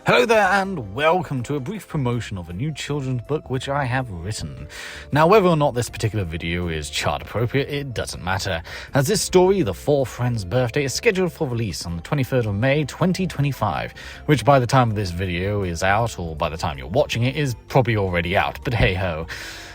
Hello there and welcome to a brief promotion of a new children's book which I have written. Now whether or not this particular video is child appropriate, it doesn't matter, as this story, The Four Friends' Birthday, is scheduled for release on the 23rd of May 2025, which by the time this video is out, or by the time you're watching it, is probably already out, but hey ho.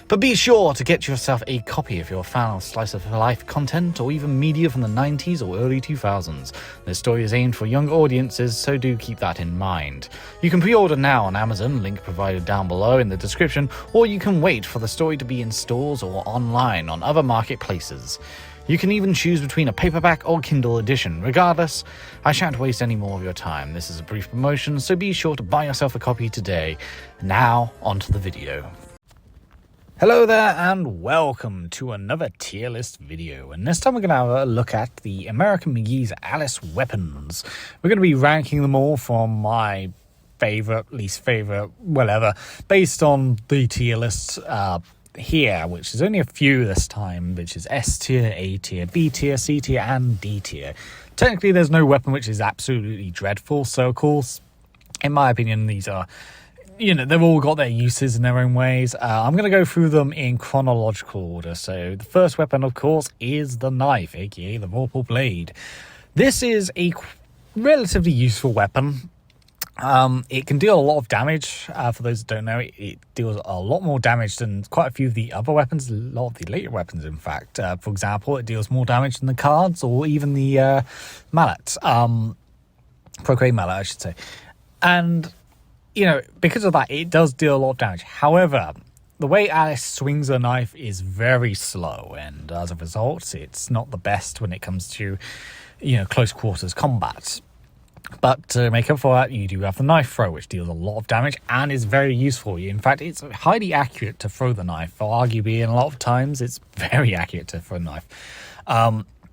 But be sure to get yourself a copy if you're a fan of slice of life content or even media from the 90s or early 2000s. This story is aimed for younger audiences, so do keep that in mind. You can pre-order now on Amazon, link provided down below in the description, or you can wait for the story to be in stores or online on other marketplaces. You can even choose between a paperback or Kindle edition. Regardless, I shan't waste any more of your time. This is a brief promotion, so be sure to buy yourself a copy today. Now, onto the video. Hello there and welcome to another tier list video, and this time we're going to have a look at the American McGee's Alice weapons. We're going to be ranking them all from my favourite, least favourite, whatever, based on the tier lists here, which is only a few this time, which is S tier, A tier, B tier, C tier and D tier. Technically there's no weapon which is absolutely dreadful, so of course, in my opinion, these are... they've all got their uses in their own ways. I'm going to go through them in chronological order. So the first weapon, of course, is the knife, aka the vorpal blade. This is a relatively useful weapon. It can deal a lot of damage. For those that don't know, it deals a lot more damage than quite a few of the other weapons, a lot of the later weapons, in fact. For example, it deals more damage than the cards or even the mallet. Croquet mallet, I should say. And... because of that, it does deal a lot of damage. However, the way Alice swings a knife is very slow, and as a result, it's not the best when it comes to, close quarters combat. But to make up for that, you do have the knife throw, which deals a lot of damage and is very useful. In fact, it's highly accurate to throw the knife. Arguably, in a lot of times, it's very accurate to throw the knife.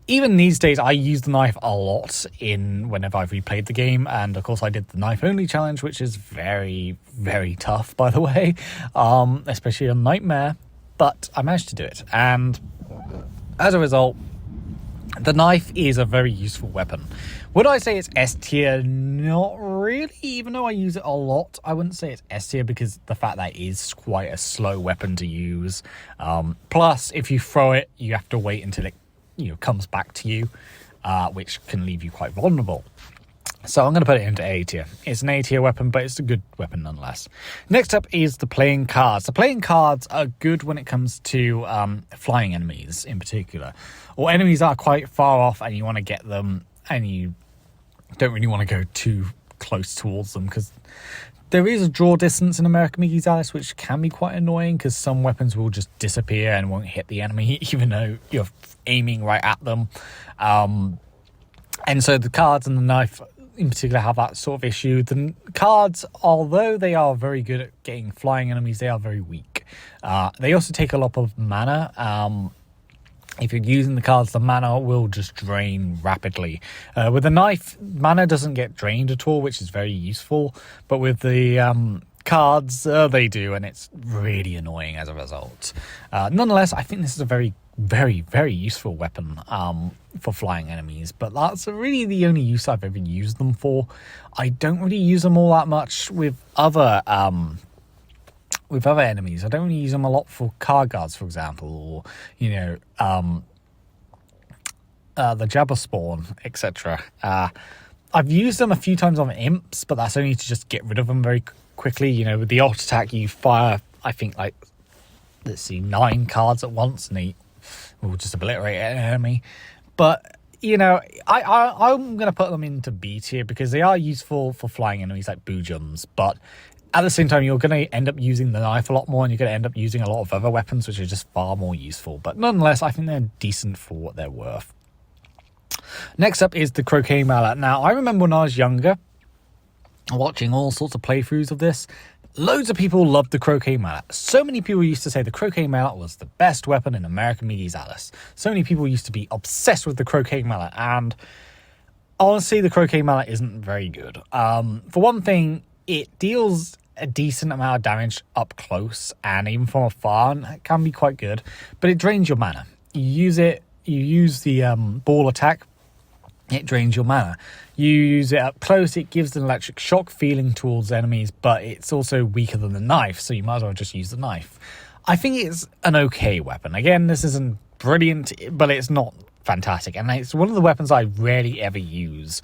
Even these days, I use the knife a lot whenever I've replayed the game, and of course I did the knife-only challenge, which is very, very tough, by the way, especially on Nightmare, but I managed to do it, and as a result, the knife is a very useful weapon. Would I say it's S tier? Not really, even though I use it a lot, I wouldn't say it's S tier because the fact that it is quite a slow weapon to use, plus if you throw it, you have to wait until it comes back to you, which can leave you quite vulnerable. So I'm going to put it into A tier. It's an A tier weapon, but it's a good weapon nonetheless. Next up is the playing cards. The playing cards are good when it comes to flying enemies in particular, or enemies that are quite far off and you want to get them and you don't really want to go too close towards them, because there is a draw distance in American McGee's Alice, which can be quite annoying because some weapons will just disappear and won't hit the enemy, even though you're aiming right at them. And so the cards and the knife in particular have that sort of issue. The cards, although they are very good at getting flying enemies, they are very weak. They also take a lot of mana. If you're using the cards, the mana will just drain rapidly. With the knife, mana doesn't get drained at all, which is very useful. But with the cards, they do, and it's really annoying as a result. Nonetheless, I think this is a very, very, very useful weapon for flying enemies. But that's really the only use I've ever used them for. I don't really use them all that much with other... with other enemies. I don't really use them a lot for card guards, for example, or, the Jabber spawn, etc. I've used them a few times on imps, but that's only to just get rid of them very quickly. With the alt attack, you fire, I think, 9 cards at once, and they will just obliterate an enemy. But, I'm going to put them into B tier because they are useful for flying enemies like boojums, but at the same time, you're going to end up using the knife a lot more, and you're going to end up using a lot of other weapons, which are just far more useful. But nonetheless, I think they're decent for what they're worth. Next up is the Croquet mallet. Now, I remember when I was younger, watching all sorts of playthroughs of this, loads of people loved the Croquet mallet. So many people used to say the Croquet mallet was the best weapon in American McGee's Alice. So many people used to be obsessed with the Croquet mallet, and honestly, the Croquet mallet isn't very good. For one thing, it deals a decent amount of damage up close, and even from afar, and it can be quite good, but it drains your mana. You use the ball attack, it drains your mana. You use it up close, it gives an electric shock feeling towards enemies, but it's also weaker than the knife, so you might as well just use the knife. I think it's an okay weapon. Again, this isn't brilliant, but it's not fantastic, and it's one of the weapons I rarely ever use.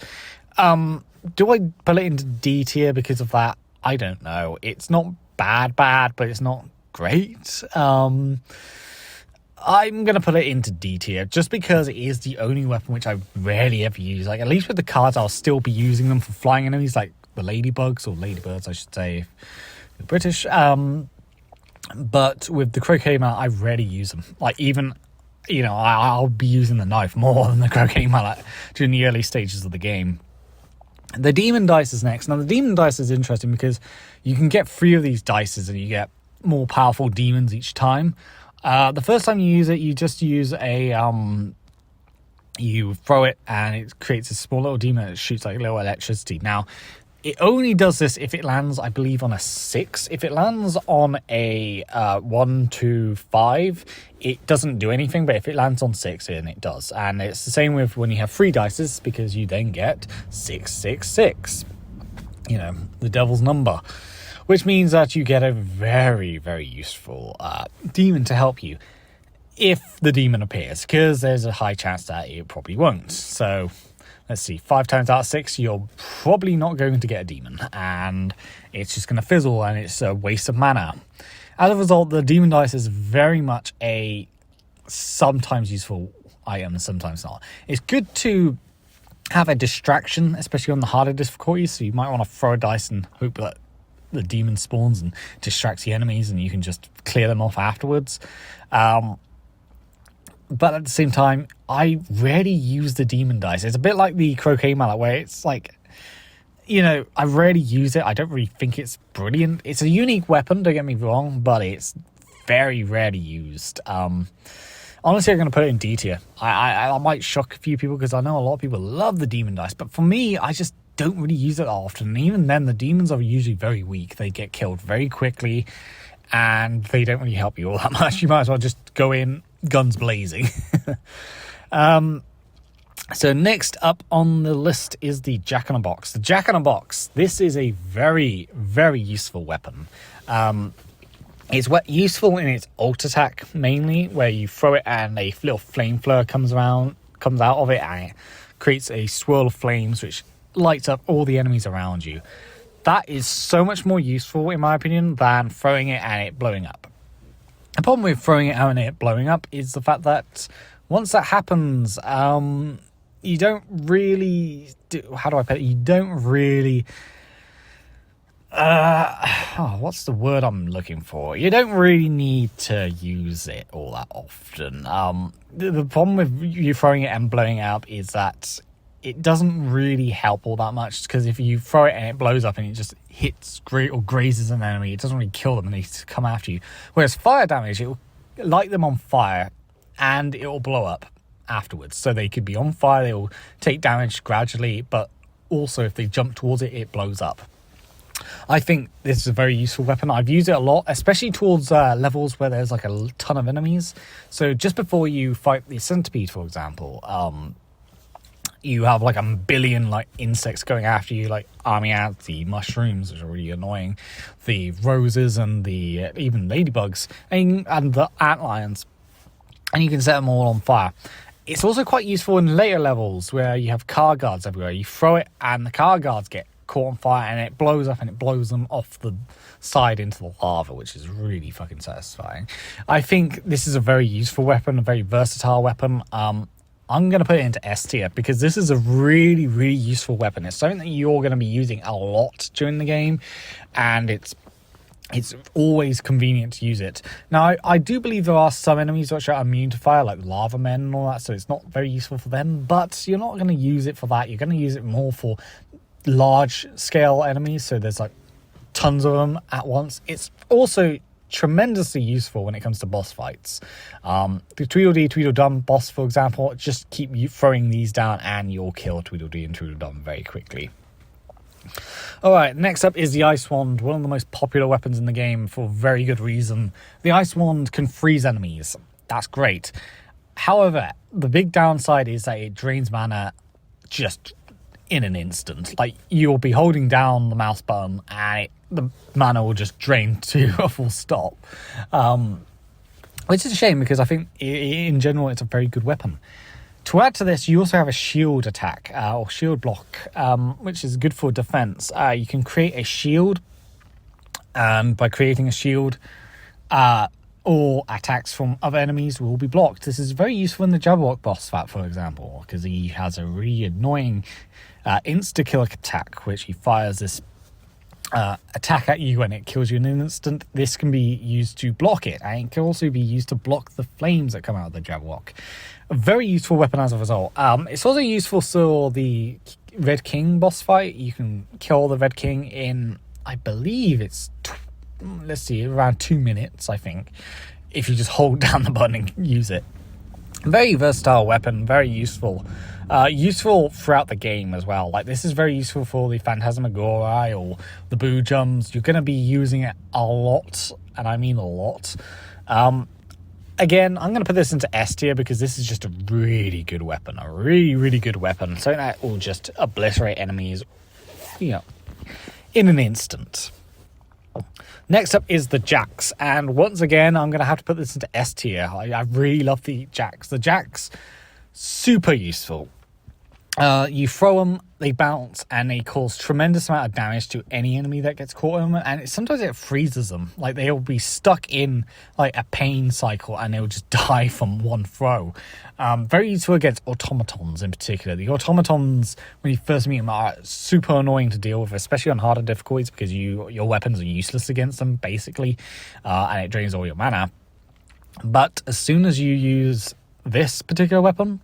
Do I put it into D tier because of that? I don't know. It's not bad, but it's not great. I'm going to put it into D tier just because it is the only weapon which I rarely ever use. Like, at least with the cards, I'll still be using them for flying enemies, like the ladybugs, or ladybirds, I should say, if you're British. But with the Croquet Mallet, I rarely use them. Like, even, you know, I'll be using the knife more than the Croquet Mallet during the early stages of the game. The Demon Dice is next. Now, the Demon Dice is interesting because you can get 3 of these dices and you get more powerful demons each time. The first time you use it, you just use you throw it and it creates a small little demon that shoots like little electricity. Now, it only does this if it lands, I believe, on a 6. If it lands on a 1, 2, 5, it doesn't do anything, but if it lands on 6, then it does. And it's the same with when you have 3 dices, because you then get 666. You know, the devil's number. Which means that you get a very, very useful demon to help you if the demon appears, because there's a high chance that it probably won't. So, let's see, 5 times out of 6, you're probably not going to get a demon, and it's just going to fizzle, and it's a waste of mana. As a result, the Demon Dice is very much a sometimes useful item, sometimes not. It's good to have a distraction, especially on the harder difficulties, so you might want to throw a dice and hope that the demon spawns and distracts the enemies and you can just clear them off afterwards. But at the same time, I rarely use the Demon Dice. It's a bit like the Croquet Mallet, where it's like, you know, I rarely use it. I don't really think it's brilliant. It's a unique weapon, don't get me wrong, but it's very rarely used. Honestly, I'm going to put it in D tier. I might shock a few people because I know a lot of people love the Demon Dice, but for me, I just don't really use it often. And even then, the demons are usually very weak. They get killed very quickly, and they don't really help you all that much. You might as well just go in guns blazing. So next up on the list is the Jack-in-a-Box. The Jack-in-a-Box, this is a very, very useful weapon. It's useful in its ult attack, mainly, where you throw it and a little flame flare comes out of it, and it creates a swirl of flames, which lights up all the enemies around you. That is so much more useful, in my opinion, than throwing it and it blowing up. The problem with throwing it out and it blowing up is the fact that once that happens, you don't really how do I put it? You don't really what's the word I'm looking for? You don't really need to use it all that often. The problem with you throwing it and blowing it up is that it doesn't really help all that much, because if you throw it and it blows up and it just hits or grazes an enemy, it doesn't really kill them and they come after you. Whereas fire damage, it will light them on fire and it will blow up afterwards. So they could be on fire, they will take damage gradually, but also if they jump towards it, it blows up. I think this is a very useful weapon. I've used it a lot, especially towards levels where there's like a ton of enemies. So just before you fight the centipede, for example, you have like a billion like insects going after you, like army ants, the mushrooms, which are really annoying, the roses, and the even ladybugs, and the antlions, and you can set them all on fire. It's also quite useful in later levels where you have car guards everywhere. You throw it and the car guards get caught on fire and it blows up and it blows them off the side into the lava, which is really fucking satisfying. I think this is a very useful weapon, a very versatile weapon. I'm going to put it into S tier because this is a really, really useful weapon. It's something that you're going to be using a lot during the game, and it's always convenient to use it. Now, I do believe there are some enemies which are immune to fire, like lava men and all that, so it's not very useful for them, but you're not going to use it for that. You're going to use it more for large-scale enemies, so there's like tons of them at once. It's also tremendously useful when it comes to boss fights. The Tweedledee, Tweedledum boss, for example, just keep you throwing these down and you'll kill Tweedledee and Tweedledum very quickly. Alright, next up is the Ice Wand, one of the most popular weapons in the game for very good reason. The Ice Wand can freeze enemies. That's great. However, the big downside is that it drains mana just in an instant. Like, you'll be holding down the mouse button and the mana will just drain to a full stop. Which is a shame, because I think in general it's a very good weapon. To add to this, you also have a shield attack, or shield block, which is good for defense. You can create a shield, and by creating a shield, all attacks from other enemies will be blocked. This is very useful in the Jabberwock boss fight, for example, because he has a really annoying insta-kill attack, which he fires this attack at you and it kills you in an instant. This can be used to block it, and it can also be used to block the flames that come out of the Jabberwock. A very useful weapon as a result. It's also useful for the Red King boss fight. You can kill the Red King in, I believe it's around 2 minutes, I think, if you just hold down the button and use it. Very versatile weapon, very useful. Useful throughout the game as well. Like, this is very useful for the Phantasmagoria or the Boo Jumps. You're going to be using it a lot, and I mean a lot. Again, I'm going to put this into S tier because this is just a really good weapon. A really, really good weapon. Something that will just obliterate enemies, in an instant. Next up is the Jacks, and once again, I'm going to have to put this into S tier. I really love the Jacks. The Jacks, super useful. You throw them, they bounce, and they cause tremendous amount of damage to any enemy that gets caught in them, and sometimes it freezes them. Like, they'll be stuck in like a pain cycle, and they'll just die from one throw. Very useful against automatons in particular. The automatons, when you first meet them, are super annoying to deal with, especially on harder difficulties, because your weapons are useless against them, basically, and it drains all your mana. But as soon as you use this particular weapon,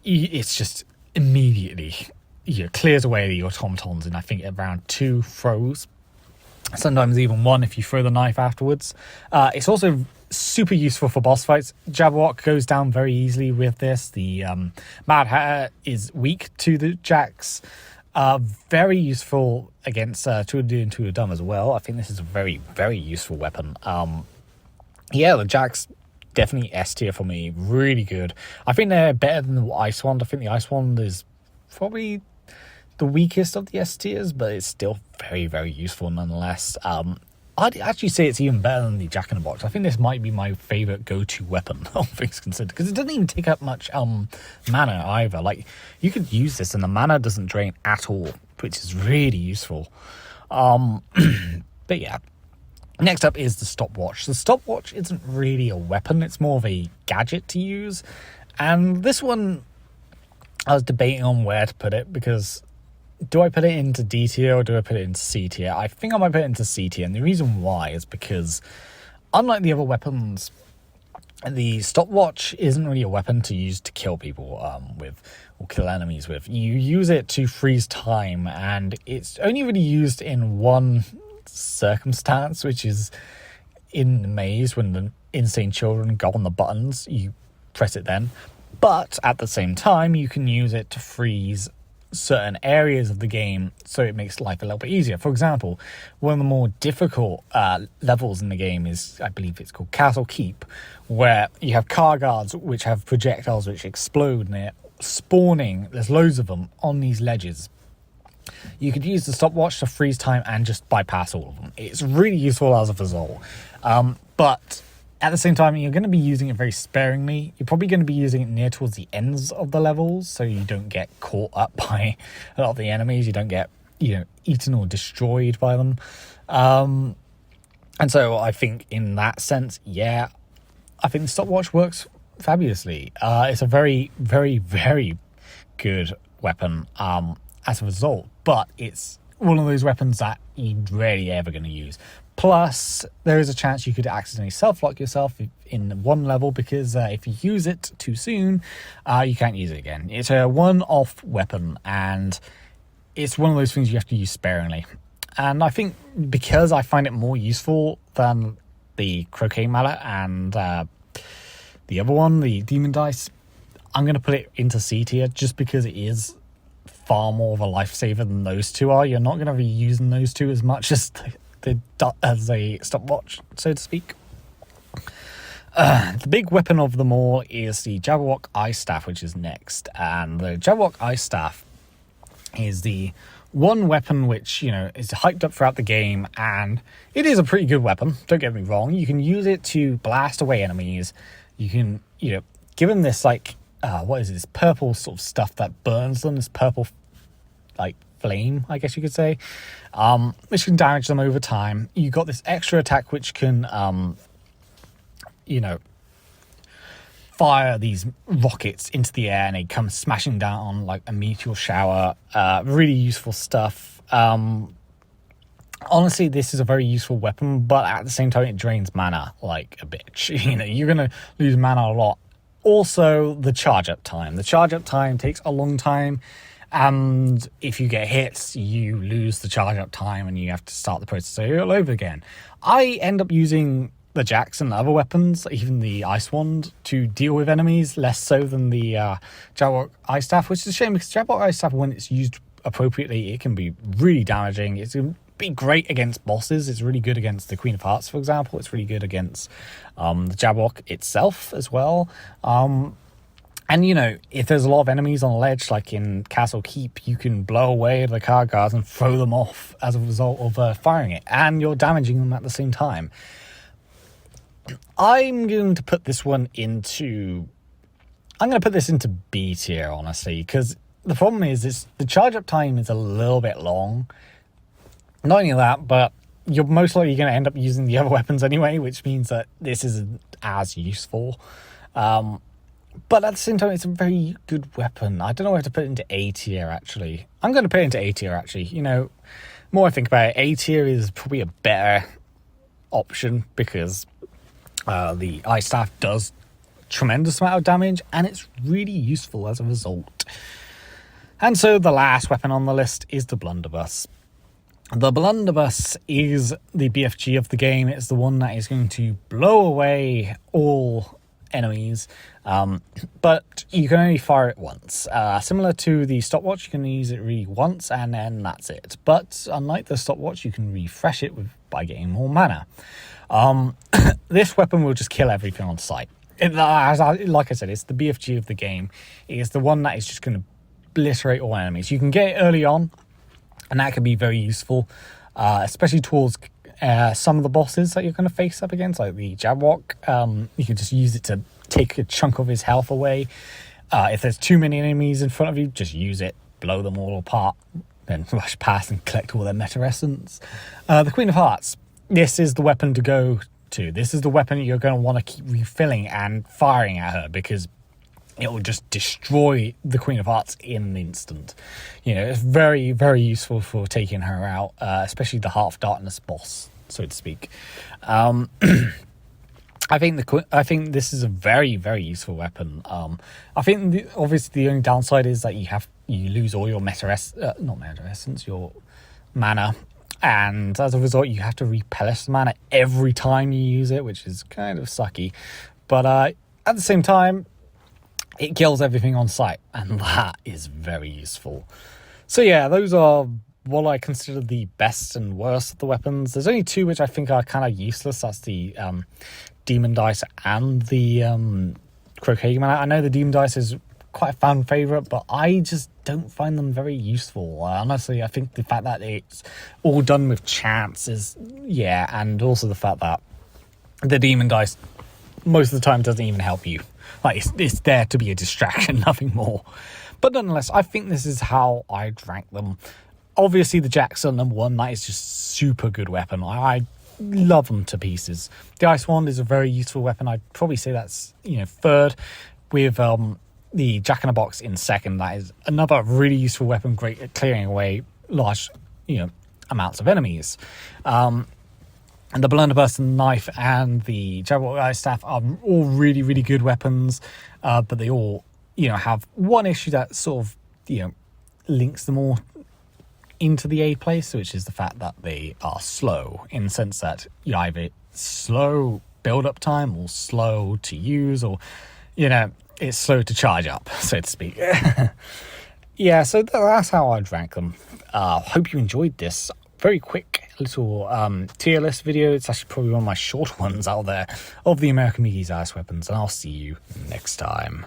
it's just immediately clears away the automatons in, I think, around 2 throws, sometimes even 1 if you throw the knife afterwards. It's also super useful for boss fights. Jabberwock goes down very easily with this. The Mad Hatter is weak to the Jacks. Very useful against Tweedledee and Tweedledum as well. I think this is a very, very useful weapon. The Jacks, definitely S tier for me. Really good. I think they're better than the Ice Wand. I think the Ice Wand is probably the weakest of the S tiers, but it's still very, very useful nonetheless. I'd actually say it's even better than the Jack-in-the-Box. I think this might be my favourite go-to weapon, all things considered, because it doesn't even take up much mana either. Like, you could use this and the mana doesn't drain at all, which is really useful. But yeah. Next up is the Stopwatch. The Stopwatch isn't really a weapon, it's more of a gadget to use. And this one, I was debating on where to put it, because do I put it into D tier or do I put it into C tier? I think I might put it into C tier, and the reason why is because, unlike the other weapons, the Stopwatch isn't really a weapon to use to kill people with, or kill enemies with. You use it to freeze time, and it's only really used in one circumstance, which is in the maze when the insane children go on the buttons. You press it then, but at the same time you can use it to freeze certain areas of the game, so it makes life a little bit easier. For example, one of the more difficult levels in the game is, I believe it's called Castle Keep, where you have car guards which have projectiles which explode, and they're spawning, there's loads of them on these ledges. You could use the Stopwatch to freeze time and just bypass all of them. It's really useful as a result. But at the same time, you're going to be using it very sparingly. You're probably going to be using it near towards the ends of the levels, so you don't get caught up by a lot of the enemies. You don't get, eaten or destroyed by them. And so I think in that sense, I think the Stopwatch works fabulously. It's a very, very, very good weapon as a result, but it's one of those weapons that you're rarely ever going to use. Plus, there is a chance you could accidentally self-lock yourself in one level, because if you use it too soon, you can't use it again. It's a one-off weapon, and it's one of those things you have to use sparingly. And I think because I find it more useful than the Croquet Mallet and the other one, the Demon Dice, I'm going to put it into C tier just because it is far more of a lifesaver than those two are. You're not going to be using those two as much as a stopwatch, so to speak. The big weapon of them all is the Jabberwock Ice Staff, which is next. And the Jabberwock Ice Staff is the one weapon which, you know, is hyped up throughout the game, and it is a pretty good weapon, don't get me wrong. You can use it to blast away enemies. You can, you know, give them this, like, what is this purple sort of stuff that burns them, this purple, like, flame, I guess you could say, which can damage them over time. You got this extra attack which can, you know, fire these rockets into the air and they come smashing down on like a meteor shower. Really useful stuff. Honestly, this is a very useful weapon, but at the same time it drains mana like a bitch. You know, you're gonna lose mana a lot. Also, the charge up time. The charge up time takes a long time, and if you get hits, you lose the charge up time and you have to start the process all over again. I end up using the jacks and other weapons, even the ice wand, to deal with enemies, less so than the Jabberwock Ice Staff, which is a shame because Jabberwock Ice Staff, when it's used appropriately, it can be really damaging. It's going to be great against bosses. It's really good against the Queen of Hearts, for example. It's really good against the Jabberwock itself as well. And, you know, if there's a lot of enemies on a ledge, like in Castle Keep, you can blow away the card guards and throw them off as a result of firing it, and you're damaging them at the same time. I'm going to put this one into... I'm going to put this into B tier, honestly, because the problem is the charge up time is a little bit long. Not only that, but you're most likely going to end up using the other weapons anyway, which means that this isn't as useful. But at the same time, it's a very good weapon. I don't know where to put it into A tier, actually. I'm going to put it into A tier, actually. You know, the more I think about it, A tier is probably a better option because the Ice Staff does a tremendous amount of damage, and it's really useful as a result. And so the last weapon on the list is the Blunderbuss. The Blunderbuss is the BFG of the game. It's the one that is going to blow away all enemies, but you can only fire it once. Similar to the Stopwatch, you can use it really once and then that's it. But unlike the Stopwatch, you can refresh it by getting more mana. This weapon will just kill everything on sight. Like I said, it's the BFG of the game. It is the one that is just going to obliterate all enemies. You can get it early on, and that can be very useful, especially towards some of the bosses that you're going to face up against, like the Jabberwock. You can just use it to take a chunk of his health away. If there's too many enemies in front of you, just use it, blow them all apart, then rush past and collect all their meta essence. The Queen of Hearts. This is the weapon to go to. This is the weapon you're going to want to keep refilling and firing at her, because it will just destroy the Queen of Hearts in an instant. You know, it's very, very useful for taking her out, especially the Heart of Darkness boss, so to speak. I think this is a very, very useful weapon. I think obviously the only downside is that you lose all your your mana, and as a result you have to replenish the mana every time you use it, which is kind of sucky. But at the same time, it kills everything on sight, and that is very useful. So yeah, those are what I consider the best and worst of the weapons. There's only two which I think are kind of useless. That's the Demon Dice and the Croquet Mallet. I know the Demon Dice is quite a fan favourite, but I just don't find them very useful. Honestly, I think the fact that it's all done with chance is, yeah, and also the fact that the Demon Dice most of the time doesn't even help you. Like, it's there to be a distraction, nothing more. But nonetheless, I think this is how I'd rank them. Obviously, the Jacks are number one. That is just super good weapon. I love them to pieces. The Ice Wand is a very useful weapon. I'd probably say that's, you know, third, with the Jack-in-a-Box in second. That is another really useful weapon, great at clearing away large, you know, amounts of enemies. And the Blunderbuss and the Knife and the Jabberwock Ice Staff are all really, really good weapons, but they all, you know, have one issue that sort of, you know, links them all into the A place, which is the fact that they are slow, in the sense that you either slow build-up time or slow to use, or, you know, it's slow to charge up, so to speak. Yeah, so that's how I'd rank them. Hope you enjoyed this very quick little tier list video. It's actually probably one of my shorter ones out there of the American McGee's ice weapons, and I'll see you next time.